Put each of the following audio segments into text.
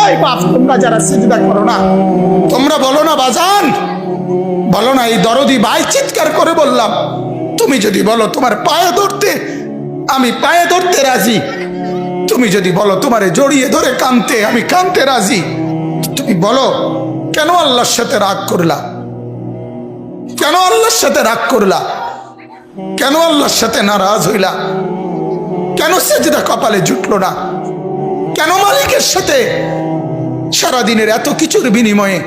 এই বাপ, তোমরা যারা সিজদা করো না, তোমরা বলো না বাজান, বলো না এই দরদি ভাই চিৎকার করে বললাম, তুমি যদি বলো তোমার পায়ে ধরতে, আমি পায়ে ধরতে রাজি। তুমি যদি বলো তোমারে জড়িয়ে ধরে কাঁদতে, আমি কাঁদতে রাজি। তুমি বলো কেন আল্লাহর সাথে রাগ করলা? কেন আল্লাহর সাথে রাগ করলা? কেন আল্লাহর সাথে নারাজ হইলা? কেন সেজদা কপালে জুটলো না? কেন মালিকের সাথে সারাদিনের এত কিছুর বিনিময়ে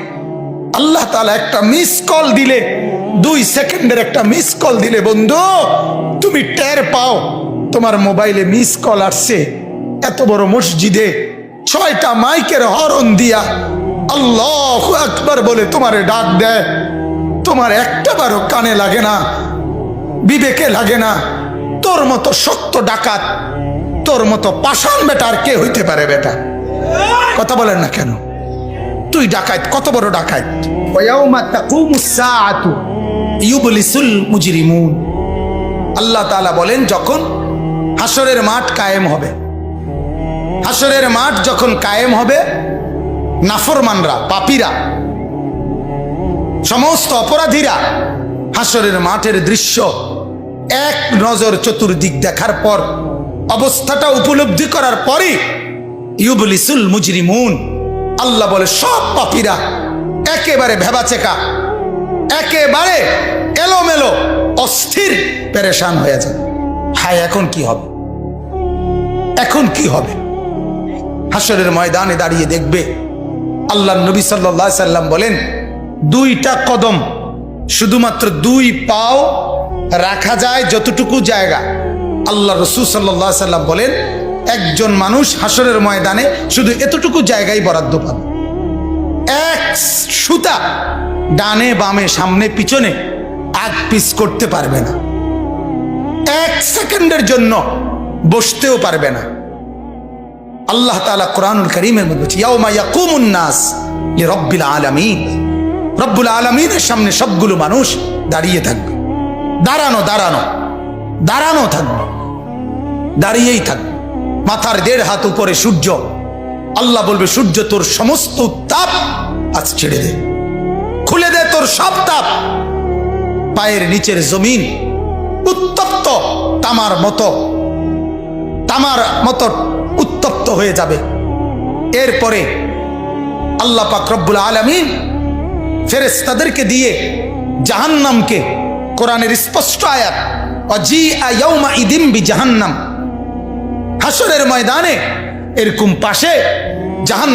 আল্লাহ তাআলা একটা মিস কল দিলে, 2 সেকেন্ডের একটা মিস কল দিলে বন্ধু তুমি টের পাও তোমার মোবাইলে মিস কল আসছে, এত বড় মসজিদে 6টা মাইকের হরন দিয়া আল্লাহু আকবার বলে তোমারে ডাক দেয়, তোমার একটাবারও কানে লাগে না, বিবেকে লাগে না। তোর মতো শক্ত ডাকাত, তোর মতো পাষাণ বেটা আর কে হইতে পারে? বেটা কথা বলেন না কেন? তুই ডাকাত, কত বড় ডাকাত। ওয়ায়াউমা তাকুমুস সাআতু ইউবলিসুল মুজরিমুন। আল্লাহ তাআলা বলেন যখন হাসরের মাঠ কায়েম হবে, হাসরের মাঠ যখন কায়েম হবে, নাফরমানরা, পাপীরা, সমস্ত অপরাধীরা হাসরের মাঠের দৃশ্য এক নজর চতুর্দিক দেখার পর, অবস্থাটা উপলব্ধি করার পরই ইউবলিসুল মুজরিমুন, আল্লাহ বলে সব পাপীরা একেবারে ভেবাচেকা, একেবারে এলোমেলো, অস্থির, পেরেশান হয়ে যায়। হায়, এখন কি হবে? এখন কি হবে? হাসরের ময়দানে দাঁড়িয়ে দেখবে আল্লাহ নবী সাল্লাল্লাহু আলাইহি সাল্লাম বলেন 2টা কদম, শুধুমাত্র 2 পাও রাখা যায় যতটুকু জায়গা। আল্লাহ রাসূল সাল্লাল্লাহু আলাইহি সাল্লাম বলেন একজন মানুষ হাসরের ময়দানে শুধু এতটুকু জায়গায় বরাদ্দ পাবে। 1 সুতা ডানে বামে সামনে পিছনে আগ পিছ করতে পারবে না, 1 সেকেন্ডের জন্য বসতেও পারবে না। আল্লাহ তাআলা কোরআনুল কারীমের মধ্যে বলছে ইয়াউমা ইয়াকুমুন নাস লিরাব্বিল আলামিন, রব্বুল আলামিনের সামনে সবগুলো মানুষ দাঁড়িয়ে থাকবে, দাঁড়ানো দাঁড়ানো দাঁড়ানো থাকবে, দাঁড়িয়েই থাকবে। মাথার 1.5 হাত উপরে সূর্য, আল্লাহ বলবে সূর্য তোর সমস্ত তাপ আজ ছেড়ে দে, খুলে দে তোর সব তাপ। পায়ের নিচের জমিন উত্তপ্ত তামার মতো উত্তপ্ত হয়ে যাবে। এরপরে আল্লাহ পাক রব্বুল আলামিন ফেরেশতাদেরকে দিয়ে জাহান্নামকে, কোরআনের স্পষ্ট আয়াত ওয়াজিআ ইয়াউমা ইদিম বিজাহান্নাম, হাসরের ময়দানে এরকম পাশে জাহান্নাম